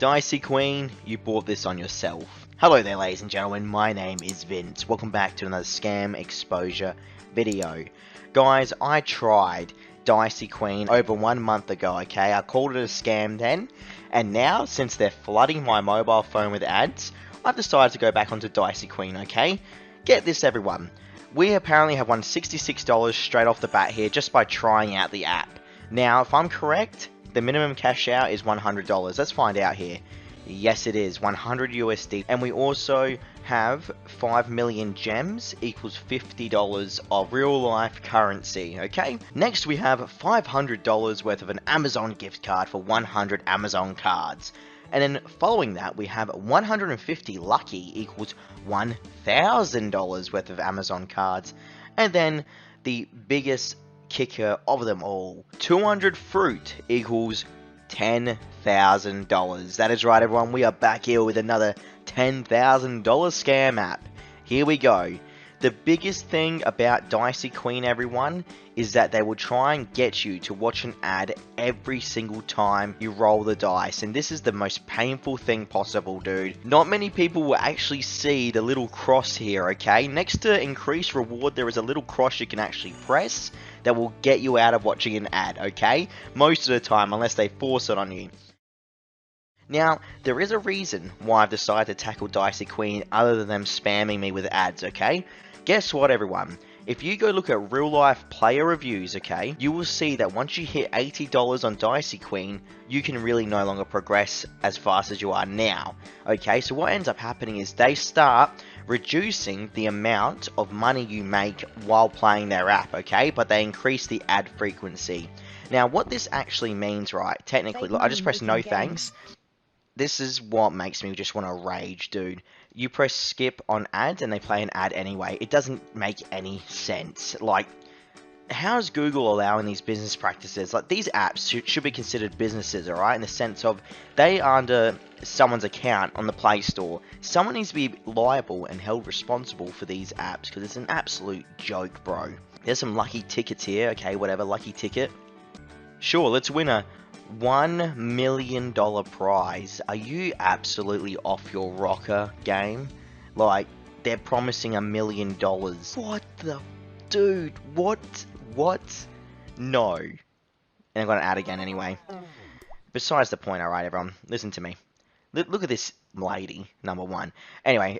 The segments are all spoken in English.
Dicy Queen, you bought this on yourself. Hello there ladies and gentlemen, my name is Vince. Welcome back to another scam exposure video. Guys, I tried Dicy Queen over 1 month ago, okay? I called it a scam then, and now, since they're flooding my mobile phone with ads, I've decided to go back onto Dicy Queen, okay? Get this everyone, we apparently have won $66 straight off the bat here just by trying out the app. Now, if I'm correct, the minimum cash out is $100. Let's find out here. Yes, it is 100 USD, and we also have 5 million gems equals $50 of real life currency. Okay, next we have $500 worth of an Amazon gift card for 100 Amazon cards, and then following that we have 150 lucky equals $1,000 worth of Amazon cards, and then the biggest kicker of them all, 200 fruit equals $10,000. That is right everyone, we are back here with another $10,000 scam app. Here we go. The biggest thing about Dicy Queen everyone is that they will try and get you to watch an ad every single time you roll the dice, and this is the most painful thing possible, dude. Not many people will actually see the little cross here, okay? Next to increase reward there is a little cross you can actually press that will get you out of watching an ad, okay? Most of the time, unless they force it on you. Now, there is a reason why I've decided to tackle Dicy Queen other than them spamming me with ads, okay? Guess what everyone? If you go look at real life player reviews, okay, you will see that once you hit $80 on Dicy Queen, you can really no longer progress as fast as you are now. Okay, so what ends up happening is they start reducing the amount of money you make while playing their app, okay, but they increase the ad frequency. Now what this actually means, right, technically, look, I just press no thanks. This is what makes me just want to rage, dude. You press skip on ads and they play an ad anyway. It doesn't make any sense. Like, how is Google allowing these business practices? Like, these apps should be considered businesses, alright? In the sense of, they are under someone's account on the Play Store. Someone needs to be liable and held responsible for these apps, because it's an absolute joke, bro. There's some lucky tickets here. Okay, whatever, lucky ticket. Sure, let's win a $1 million prize. Are you absolutely off your rocker, game? Like, they're promising $1 million. What the... Dude, what? No. And I'm gonna add again anyway. Besides the point, alright everyone, listen to me. Look at this lady, number one. Anyway,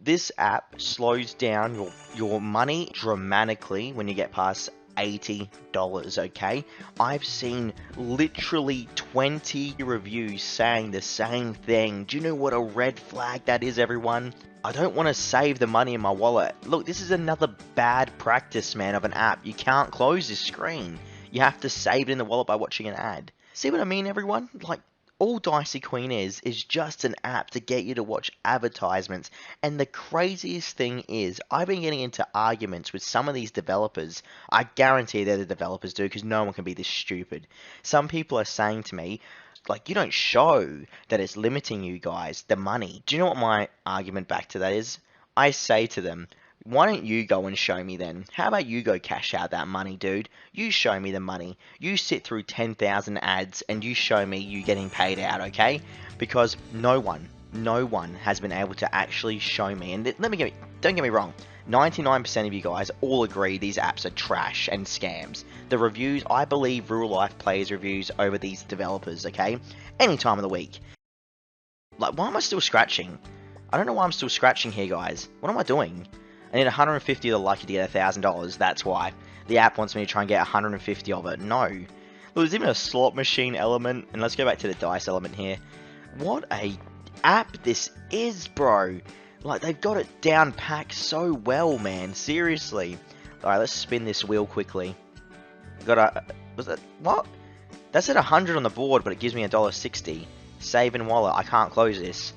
this app slows down your money dramatically when you get past $80, okay? I've seen literally 20 reviews saying the same thing. Do you know what a red flag that is, everyone? I don't want to save the money in my wallet. Look, this is another bad practice, man, of an app. You can't close this screen. You have to save it in the wallet by watching an ad. See what I mean, everyone? Like, all Dicy Queen is just an app to get you to watch advertisements. And the craziest thing is, I've been getting into arguments with some of these developers. I guarantee they're the developers, dude, because no one can be this stupid. Some people are saying to me, like, you don't show that it's limiting you guys, the money. Do you know what my argument back to that is? I say to them, why don't you go and show me then? How about you go cash out that money, dude? You show me the money. You sit through 10,000 ads and you show me you getting paid out, okay? Because no one has been able to actually show me. And don't get me wrong, 99% of you guys all agree these apps are trash and scams. The reviews, I believe real life players reviews over these developers, okay? Any time of the week. Like, why am I still scratching? I don't know why I'm still scratching here, guys. What am I doing? I need 150 of the lucky to get $1,000, that's why. The app wants me to try and get 150 of it. No. Look, there's even a slot machine element, and let's go back to the dice element here. What a app this is, bro. Like, they've got it down packed so well, man. Seriously. Alright, let's spin this wheel quickly. Was that, what? That's at 100 on the board, but it gives me $1.60. Save in wallet, I can't close this.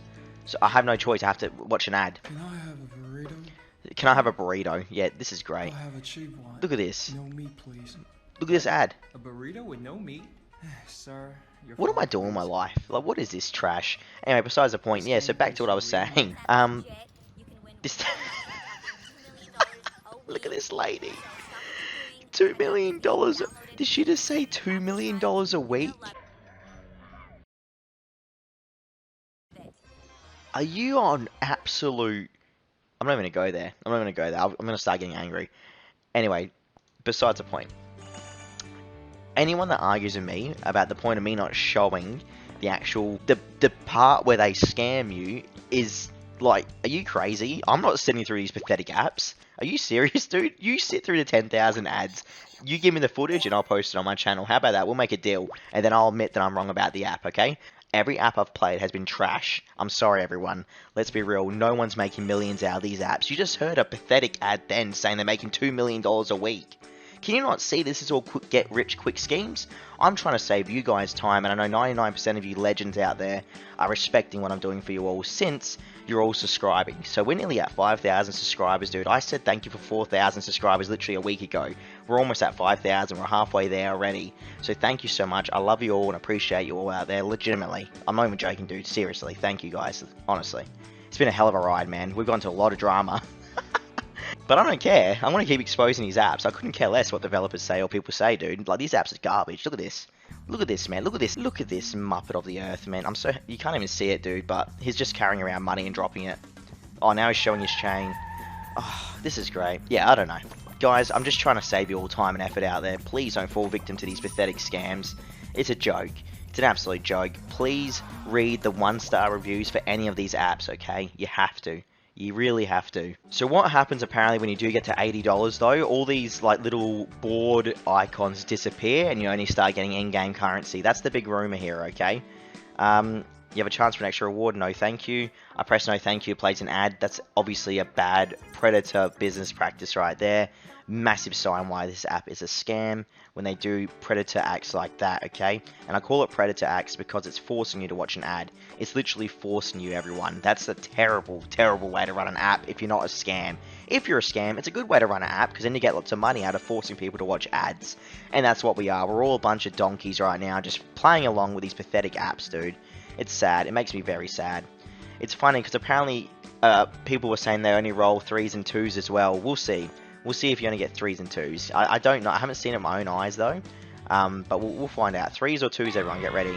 So I have no choice, I have to watch an ad. Can I have a burrito? Can I have a burrito? Yeah, this is great. I'll have a cheap one. Look at this. No meat, please. Look at this ad. A burrito with no meat? Sir, you're What am I doing with my life? Like, what is this trash? Anyway, besides the point, yeah, so back to what I was saying. This... Look at this lady. $2 million. Did she just say $2 million a week? Are you on absolute... I'm not even going to go there. I'm not going to go there. I'm going to start getting angry. Anyway, besides the point. Anyone that argues with me about the point of me not showing the actual... The part where they scam you is... Like, are you crazy? I'm not sitting through these pathetic apps. Are you serious, dude? You sit through the 10,000 ads. You give me the footage and I'll post it on my channel. How about that? We'll make a deal. And then I'll admit that I'm wrong about the app, okay? Every app I've played has been trash. I'm sorry, everyone. Let's be real. No one's making millions out of these apps. You just heard a pathetic ad then saying they're making $2 million a week. Can you not see this is all quick get-rich-quick schemes? I'm trying to save you guys time, and I know 99% of you legends out there are respecting what I'm doing for you all since you're all subscribing. So we're nearly at 5,000 subscribers, dude. I said thank you for 4,000 subscribers literally a week ago. We're almost at 5,000. We're halfway there already. So thank you so much. I love you all and appreciate you all out there, legitimately. I'm not even joking, dude. Seriously, thank you guys. Honestly. It's been a hell of a ride, man. We've gone to a lot of drama. But I don't care. I want to keep exposing these apps. I couldn't care less what developers say or people say, dude. Like, these apps are garbage. Look at this. Look at this, man. Look at this. Look at this Muppet of the Earth, man. You can't even see it, dude, but he's just carrying around money and dropping it. Oh, now he's showing his chain. Oh, this is great. Yeah, I don't know. Guys, I'm just trying to save you all time and effort out there. Please don't fall victim to these pathetic scams. It's a joke. It's an absolute joke. Please read the 1-star reviews for any of these apps, okay? You have to. You really have to. So what happens apparently when you do get to $80 though, all these like little board icons disappear and you only start getting in-game currency. That's the big rumor here, okay? You have a chance for an extra reward, no thank you. I press no thank you, it plays an ad. That's obviously a bad predator business practice right there. Massive sign why this app is a scam when they do predator acts like that, okay? And I call it predator acts because it's forcing you to watch an ad. It's literally forcing you, everyone. That's a terrible, terrible way to run an app if you're not a scam. If you're a scam, it's a good way to run an app because then you get lots of money out of forcing people to watch ads. And that's what we are. We're all a bunch of donkeys right now just playing along with these pathetic apps, dude. It's sad. It makes me very sad. It's funny because apparently people were saying they only roll 3s and 2s as well. We'll see. We'll see if you only get 3s and 2s. I don't know. I haven't seen it with my own eyes, though. But we'll find out. 3s or 2s, everyone. Get ready.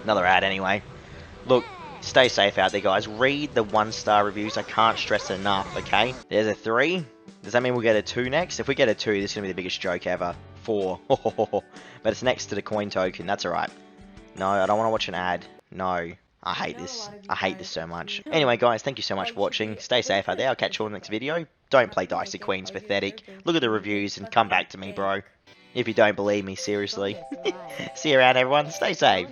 Another ad, anyway. Look, stay safe out there, guys. Read the 1-star reviews. I can't stress it enough, okay? There's a 3. Does that mean we'll get a 2 next? If we get a 2, this is going to be the biggest joke ever. 4. But it's next to the coin token. That's alright. No, I don't want to watch an ad. No. I hate this. I hate this so much. Anyway, guys, thank you so much for watching. Stay safe out there. I'll catch you all in the next video. Don't play Dicy Queen. It's pathetic. Look at the reviews and come back to me, bro. If you don't believe me, seriously. See you around, everyone. Stay safe.